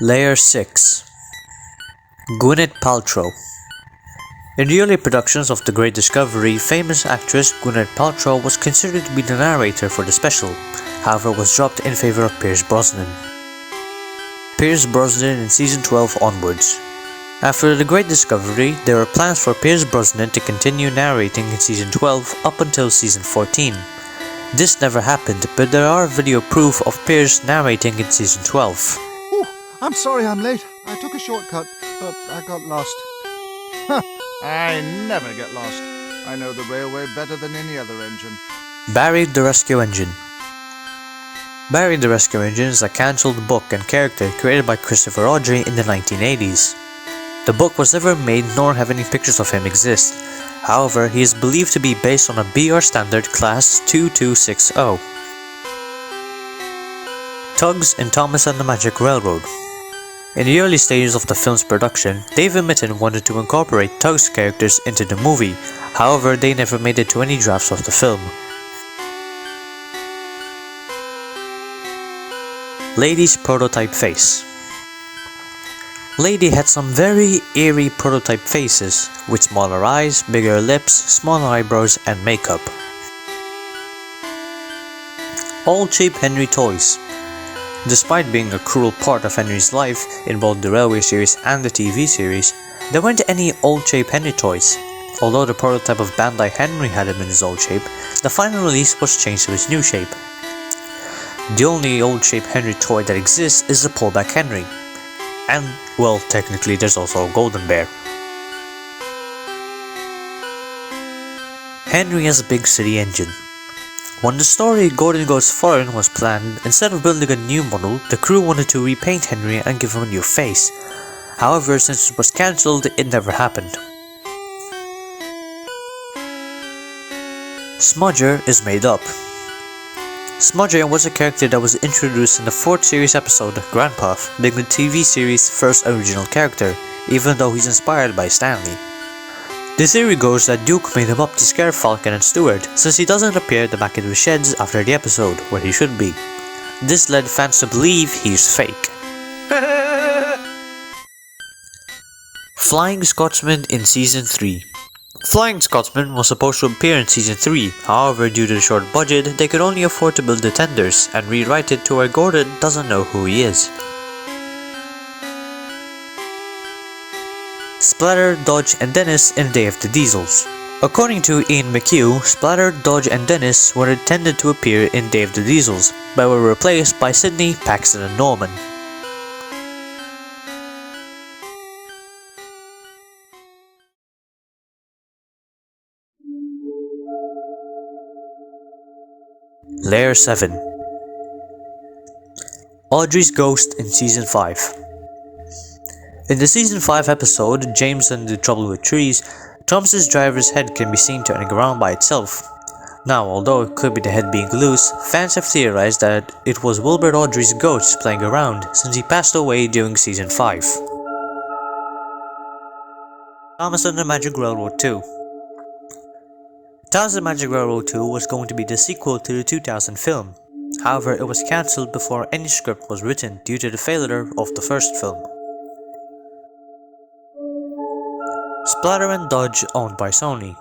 Layer 6. Gwyneth Paltrow. In the early productions of The Great Discovery, famous actress Gwyneth Paltrow was considered to be the narrator for the special, however was dropped in favor of Pierce Brosnan. Pierce Brosnan in Season 12 onwards. After The Great Discovery, there were plans for Pierce Brosnan to continue narrating in Season 12 up until Season 14. This never happened, but there are video proof of Pierce narrating in Season 12. I'm sorry I'm late. I took a shortcut, but I got lost. I never get lost. I know the railway better than any other engine. Barry the Rescue Engine. Barry the Rescue Engine is a cancelled book and character created by Christopher Audrey in the 1980s. The book was never made nor have any pictures of him exist. However, he is believed to be based on a BR standard class 2260. Tugs and Thomas and the Magic Railroad. In the early stages of the film's production, David Mitton wanted to incorporate Tug's characters into the movie, however they never made it to any drafts of the film. Lady's prototype face. Lady had some very eerie prototype faces, with smaller eyes, bigger lips, smaller eyebrows and makeup. All cheap Henry toys. Despite being a cruel part of Henry's life in both the railway series and the TV series, there weren't any old shape Henry toys. Although the prototype of Bandai Henry had him in his old shape, the final release was changed to his new shape. The only old shape Henry toy that exists is the pullback Henry. And, well, technically there's also a golden bear. Henry as a big city engine. When the story Gordon Goes Foreign was planned, instead of building a new model, the crew wanted to repaint Henry and give him a new face. However, since it was cancelled, it never happened. Smudger is made up. Smudger was a character that was introduced in the 4th series episode Grandpuff, being the TV series' first original character, even though he's inspired by Stanley. The theory goes that Duke made him up to scare Falcon and Stewart, since he doesn't appear at the back of the sheds after the episode, where he should be. This led fans to believe he's fake. Flying Scotsman in Season 3. Flying Scotsman was supposed to appear in Season 3, however due to the short budget, they could only afford to build the tenders and rewrite it to where Gordon doesn't know who he is. Splatter, Dodge and Dennis in Day of the Diesels. According to Ian McHugh, Splatter, Dodge and Dennis were intended to appear in Day of the Diesels, but were replaced by Sydney, Paxton and Norman. Layer 7. Audrey's Ghost in Season 5. In the Season 5 episode, James and the Trouble with Trees, Thomas's driver's head can be seen turning around by itself. Now, although it could be the head being loose, fans have theorized that it was Wilbert Audrey's ghost playing around since he passed away during Season 5. Thomas and the Magic Railroad 2. Thomas and the Magic Railroad 2 was going to be the sequel to the 2000 film. However, it was cancelled before any script was written due to the failure of the first film. Splatter and Dodge owned by Sony.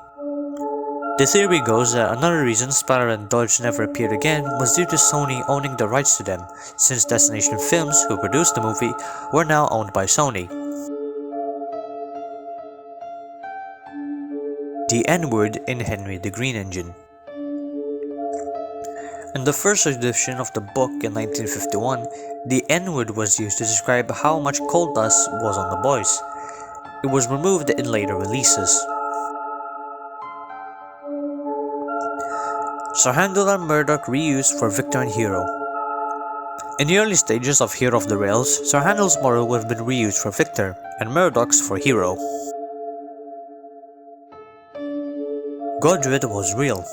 The theory goes that another reason Splatter and Dodge never appeared again was due to Sony owning the rights to them, since Destination Films, who produced the movie, were now owned by Sony. The N-word in Henry the Green Engine. In the first edition of the book in 1951, the N-word was used to describe how much coal dust was on the boys. It was removed in later releases. Sir Handel and Murdoch reused for Victor and Hero. In the early stages of Hero of the Rails, Sir Handel's model would have been reused for Victor, and Murdoch's for Hero. Godred was real.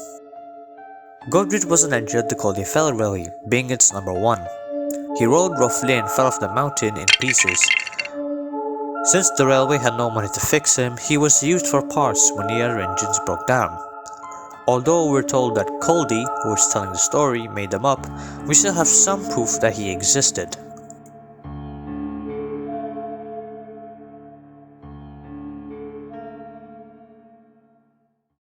Godred was an engine at the Caulifell Rally, being its number 1. He rolled roughly and fell off the mountain in pieces. Since the railway had no money to fix him, he was used for parts when the other engines broke down. Although we're told that Coldy, who is telling the story, made them up, we still have some proof that he existed.